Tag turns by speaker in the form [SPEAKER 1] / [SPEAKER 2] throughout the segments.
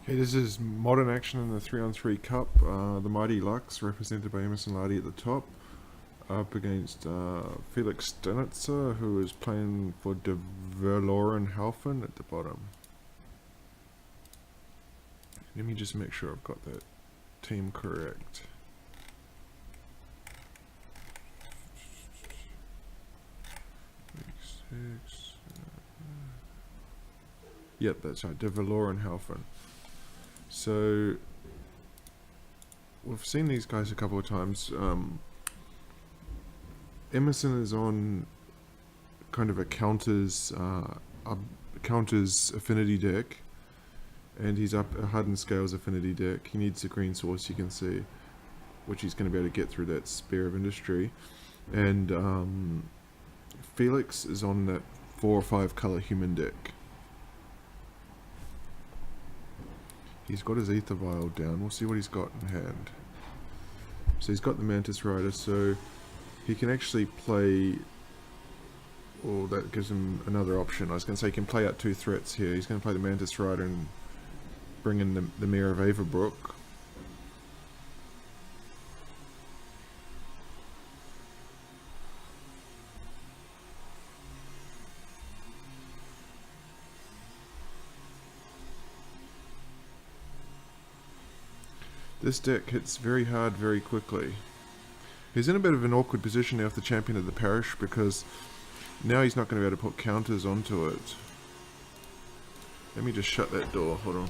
[SPEAKER 1] Okay, this is modern action in the 3-on-3 Cup. The Mighty Lux, represented by Emerson Lardie at the top, up against Felix Stenitzer, who is playing for De Verloren-Haufen at the bottom. Let me just make sure I've got that team correct. Yep, that's right, De Verloren-Haufen. So we've seen these guys a couple of times. Emerson is on kind of a counters affinity deck, and he's up a Hardened Scales affinity deck. He needs a green source, you can see, which he's going to be able to get through that Spear of Industry. And Felix is on that 4 or 5 color human deck. He's got his Ether Vial down. We'll see what he's got in hand. So he's got the Mantis Rider, so he can actually play... Well, that gives him another option. I was going to say he can play out 2 threats here. He's going to play the Mantis Rider and bring in the Mayor of Averbrook. This deck hits very hard very quickly. He's in a bit of an awkward position now with the Champion of the Parish, because now he's not going to be able to put counters onto it. Let me just shut that door, hold on.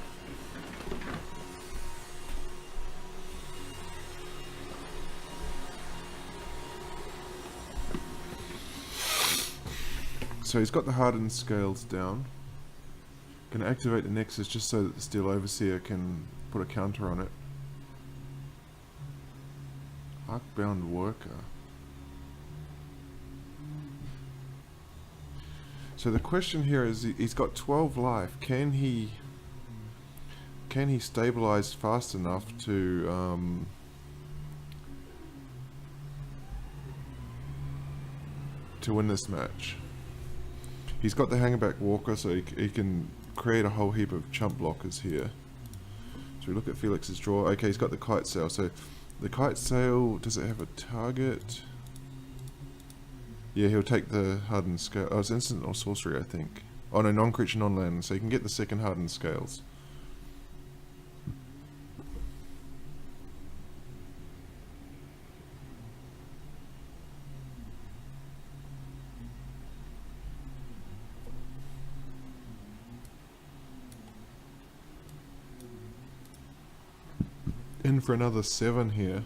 [SPEAKER 1] So he's got the Hardened Scales down. Going to activate the Nexus just so that the Steel Overseer can put a counter on it. Arcbound Worker. So the question here is, he's got 12 life. Can he stabilize fast enough to win this match? He's got the Hangback Walker, so he can create a whole heap of chump blockers here. So we look at Felix's draw. Okay, he's got the Kite Sail. So the Kite Sail, does it have a target? Yeah, he'll take the Hardened Scale. Oh, it's instant or sorcery, I think. Oh no, non-creature, non-land. So you can get the second Hardened Scales. In for another 7 here.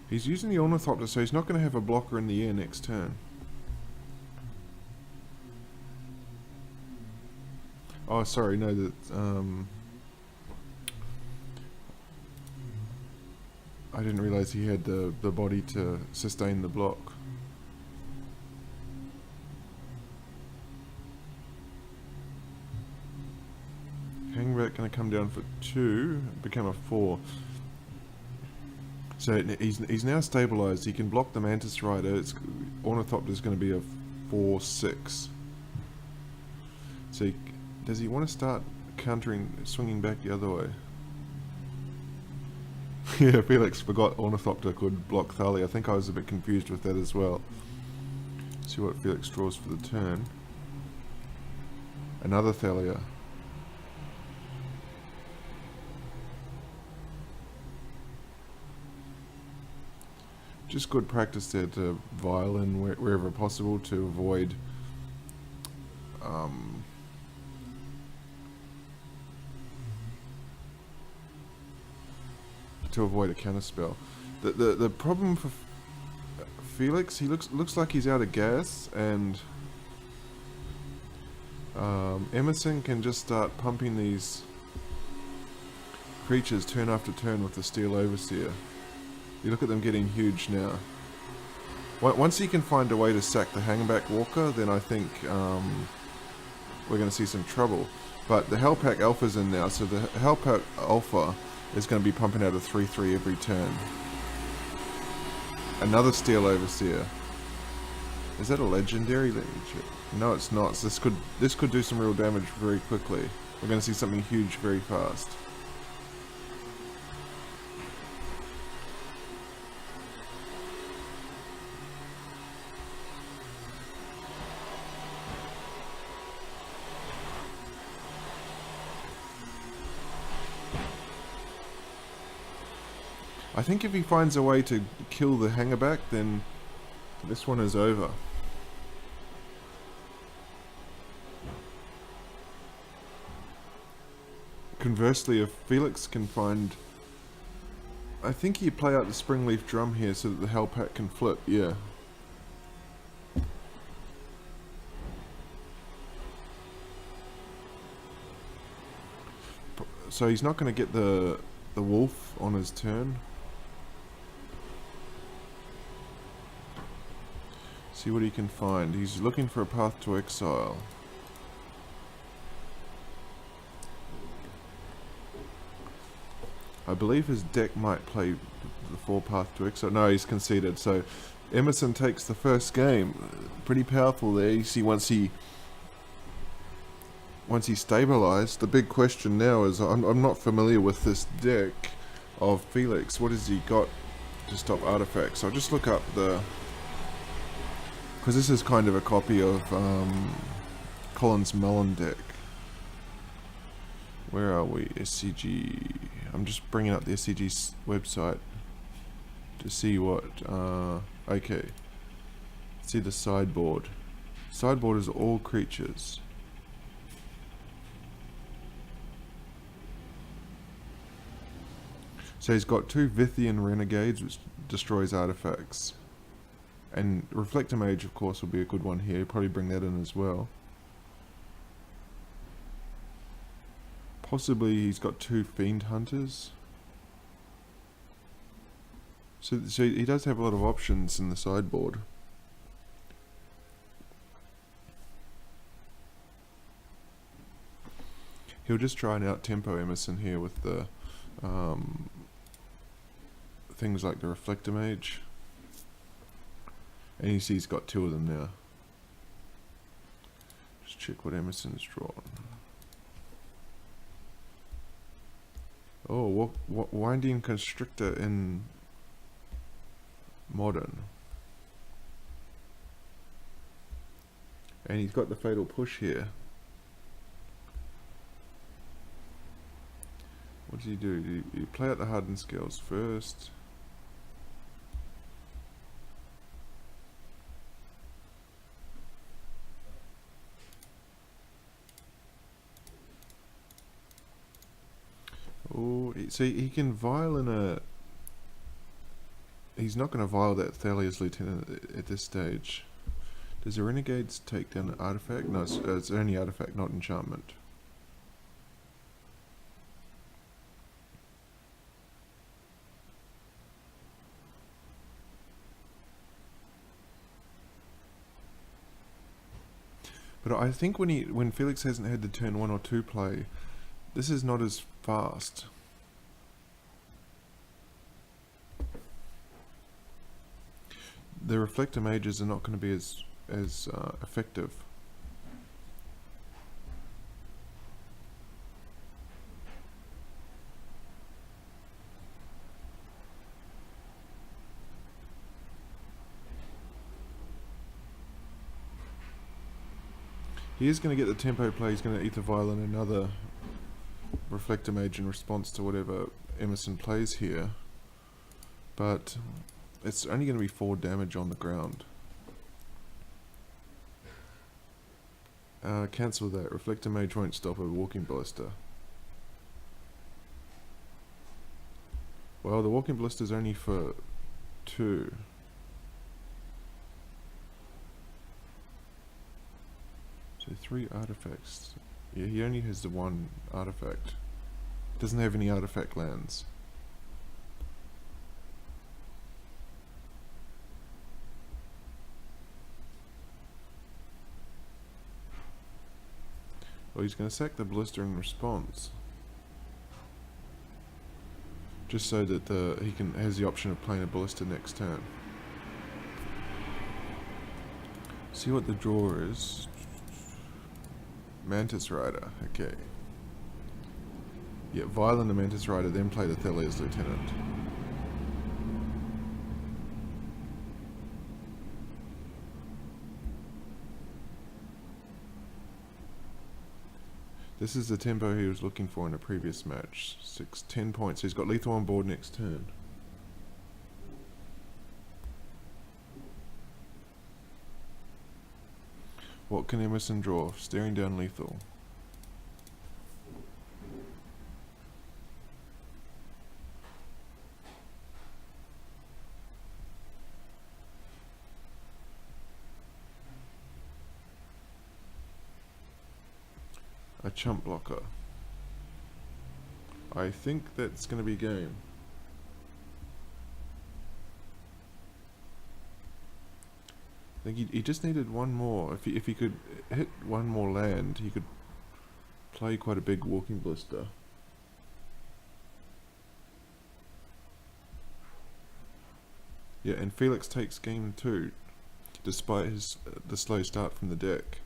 [SPEAKER 1] He's using the Ornithopter, so he's not going to have a blocker in the air next turn. Oh, sorry, no, that I didn't realize he had the body to sustain the block. Hangback going to come down for 2, become a 4. So he's now stabilized. He can block the Mantis Rider. Ornithopter is going to be a 4/6. So does he want to start countering, swinging back the other way? Yeah, Felix forgot Ornithopter could block Thalia. I think I was a bit confused with that as well. See what Felix draws for the turn. Another Thalia. Just good practice there to violin wherever possible to avoid a counterspell. The problem for Felix, he looks like he's out of gas, and Emerson can just start pumping these creatures turn after turn with the Steel Overseer. You look at them getting huge now. Once he can find a way to sack the Hangback Walker, then I think we're going to see some trouble. But the Hellpack Alpha's in now, so the Hellpack Alpha is going to be pumping out a 3/3 every turn. Another Steel Overseer. Is that a legendary? Let me check. No, it's not. So this could do some real damage very quickly. We're going to see something huge very fast. I think if he finds a way to kill the hangerback, then this one is over. Conversely, if Felix can find... I think you play out the springleaf drum here so that the hellpack can flip, yeah. So he's not going to get the wolf on his turn. See what he can find. He's looking for a path to exile. I believe his deck might play the 4 path to exile. No, he's conceded. So Emerson takes the first game. Pretty powerful there. You see, once he stabilized, the big question now is, I'm not familiar with this deck of Felix. What has he got to stop artifacts? I'll just look up the... because this is kind of a copy of Colin's Mellon deck. Where are we? SCG. I'm just bringing up the SCG website to see what... okay. See the sideboard. Sideboard is all creatures. So he's got 2 Vithian Renegades, which destroys artifacts. And Reflector Mage, of course, will be a good one here. He'll probably bring that in as well. Possibly he's got 2 Fiend Hunters. So he does have a lot of options in the sideboard. He'll just try and out-tempo Emerson here with the things like the Reflector Mage. And you see he's got 2 of them now. Just check what Emerson's drawn. Oh, Winding Constrictor in Modern. And he's got the Fatal Push here. What does he do? You play out the hardened skills first. Oh, so he can vial in a... He's not going to vial that Thalia's Lieutenant at this stage. Does the Renegades take down an artifact? No, it's only artifact, not enchantment. But I think when Felix hasn't had the turn 1 or 2 play, this is not as fast. The Reflector Mages are not going to be as effective. He is going to get the tempo play. He's going to either violin another Reflector Mage in response to whatever Emerson plays here, but it's only going to be 4 damage on the ground. Cancel that. Reflector Mage won't stop a Walking Ballista. Well, the Walking Ballista is only for 2. So 3 artifacts. Yeah, he only has the 1 artifact. Doesn't have any artifact lands. Well, he's going to sack the Ballista in response. Just so that he has the option of playing a Ballista next turn. See what the draw is. Mantis Rider, okay. Yeah, Violin the Mantis Rider, then played Athalia's Lieutenant. This is the tempo he was looking for in a previous match. 10 points. He's got lethal on board next turn. What can Emerson draw? Staring down lethal. A chump blocker. I think that's going to be game. I think he just needed one more. If he could hit one more land, he could play quite a big walking blister. Yeah, and Felix takes game 2, despite the slow start from the deck.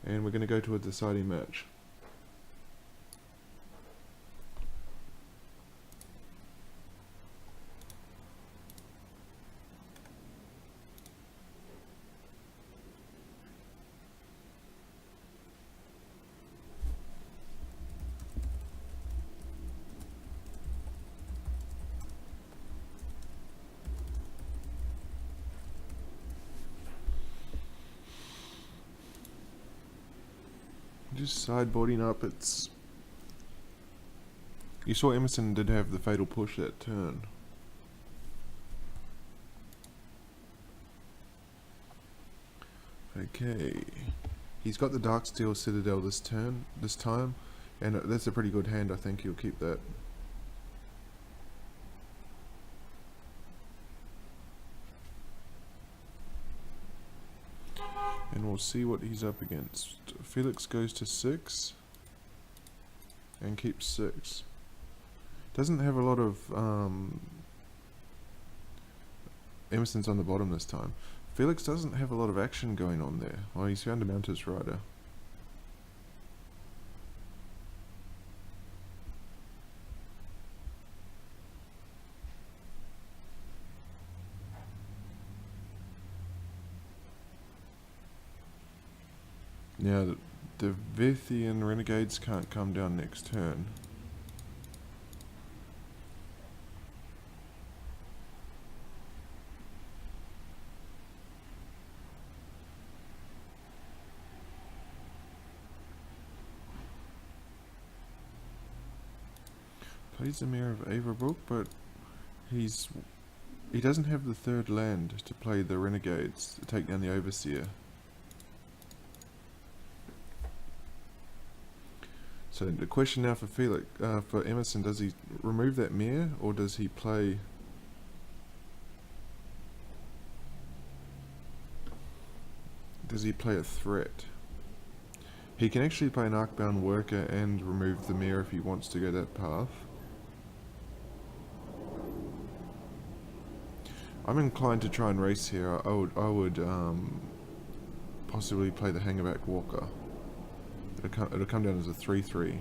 [SPEAKER 1] And we're going to go to a deciding match. Just sideboarding up, it's... You saw Emerson did have the fatal push that turn. Okay. He's got the Darksteel Citadel this time, and that's a pretty good hand. I think he'll keep that. And we'll see what he's up against. Felix goes to 6 and keeps 6. Doesn't have a lot of Emerson's on the bottom this time. Felix doesn't have a lot of action going on there. Oh, he's found a Mantis Rider. Now, the Vethian Renegades can't come down next turn. Plays the Mayor of Averbrook, but he doesn't have the 3rd land to play the Renegades to take down the Overseer. So the question now for Felix, for Emerson, does he remove that Mare, or does he play... Does he play a threat? He can actually play an Arcbound Worker and remove the Mare if he wants to go that path. I'm inclined to try and race here. I would possibly play the Hangerback Walker. It'll come down as a 3-3.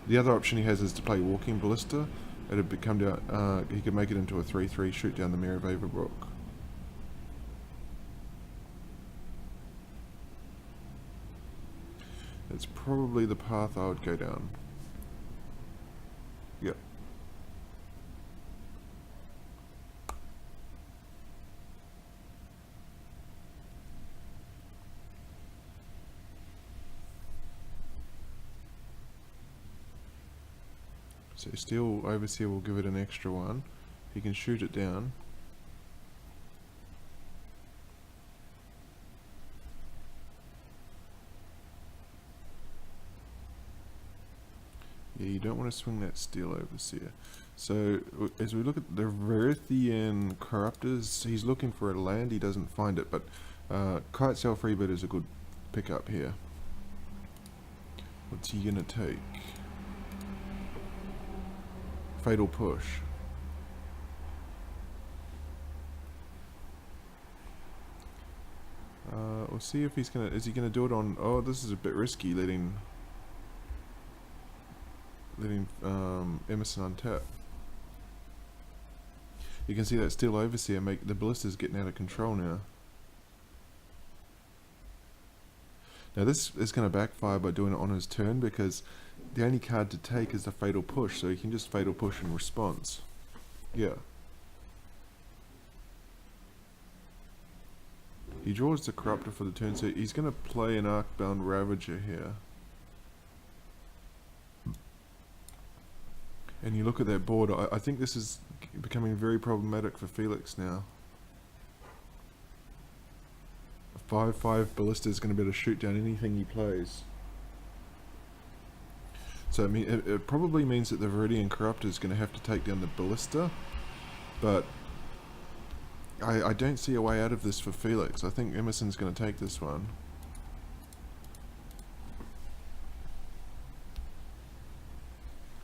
[SPEAKER 1] The other option he has is to play Walking Ballista. It'll come down. He could make it into a 3-3, shoot down the Mayor of Averbrook. It's probably the path I would go down. Yep. So Steel Overseer will give it an extra 1. He can shoot it down. Yeah, you don't want to swing that Steel Overseer. So as we look at the Verithian Corruptors, he's looking for a land, he doesn't find it, but Kite Sail Freebird is a good pickup here. What's he gonna take? Fatal Push. We'll see if he's gonna. Is he gonna do it on? Oh, this is a bit risky. Letting Emerson untap. You can see that Steel Overseer make the ballista's getting out of control now. Now this is going to backfire by doing it on his turn, because the only card to take is the Fatal Push, so he can just Fatal Push in response. Yeah. He draws the Corruptor for the turn, so he's going to play an Arcbound Ravager here. And you look at that board, I think this is becoming very problematic for Felix now. A 5/5 Ballista is going to be able to shoot down anything he plays. So I mean, it probably means that the Viridian Corruptor is going to have to take down the Ballista, but I don't see a way out of this for Felix. I think Emerson's going to take this one.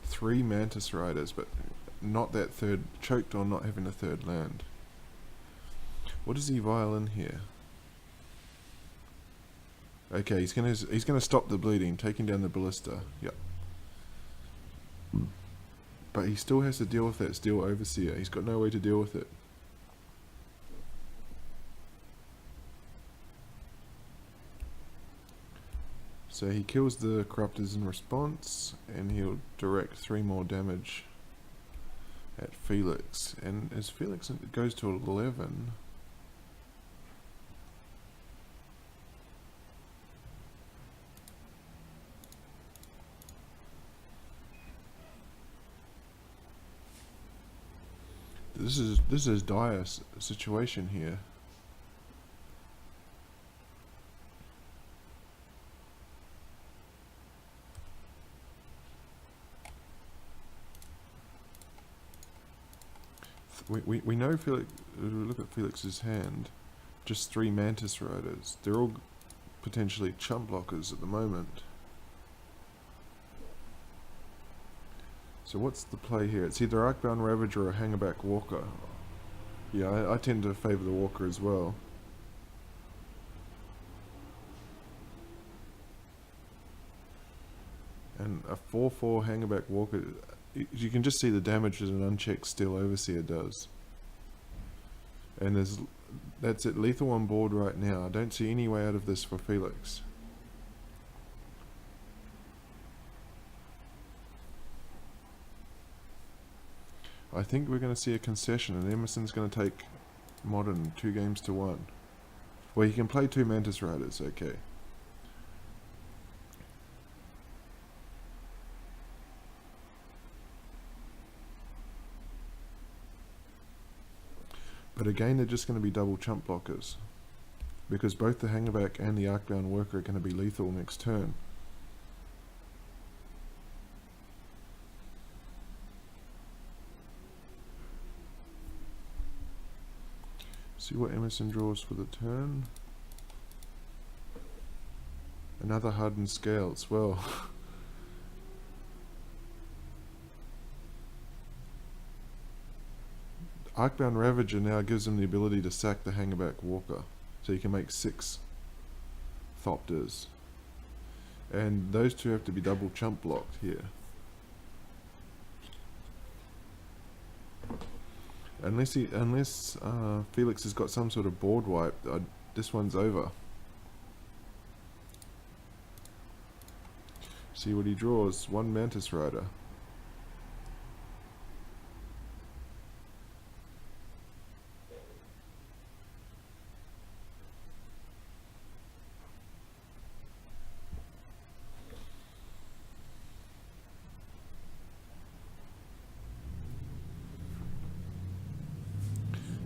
[SPEAKER 1] Three Mantis Riders, but not that third, choked on not having a third land. What does he violin here? Okay, he's gonna stop the bleeding, taking down the Ballista. Yep. But he still has to deal with that Steel Overseer. He's got no way to deal with it. So he kills the Corruptors in response, and he'll direct 3 more damage at Felix. And as Felix goes to 11, this is dire situation here. We know Felix. Look at Felix's hand. Just 3 Mantis Riders. They're all potentially chump blockers at the moment. So what's the play here? It's either Arcbound Ravager or Hangerback Walker. Yeah, I tend to favour the Walker as well. And a 4/4 Hangerback Walker. You can just see the damage that an unchecked Steel Overseer does. And that's it, lethal on board right now. I don't see any way out of this for Felix. I think we're going to see a concession, and Emerson's going to take Modern 2-1. Well, he can play 2 Mantis Riders, okay. But again, they're just going to be double chump blockers, because both the Hangerback and the Arcbound Worker are going to be lethal next turn. See what Emerson draws for the turn. Another hardened scales. Well, Arcbound Ravager now gives him the ability to sack the Hangerback Walker, so you can make 6 Thopters, and those 2 have to be double chump blocked here. Unless Felix has got some sort of board wipe, this one's over. See what he draws. 1 Mantis Rider.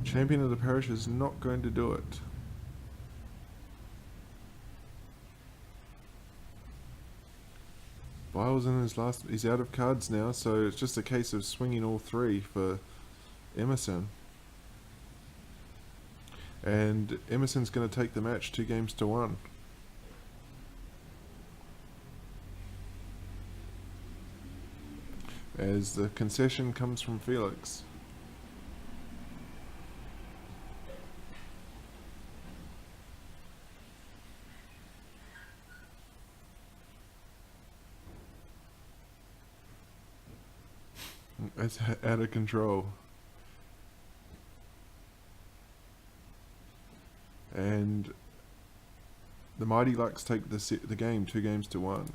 [SPEAKER 1] Champion of the Parish is not going to do it. Biles in his last... He's out of cards now, so it's just a case of swinging all 3 for Emerson. And Emerson's going to take the match 2-1. As the concession comes from Felix. It's out of control. And the Mighty Lux take the game 2 games to 1.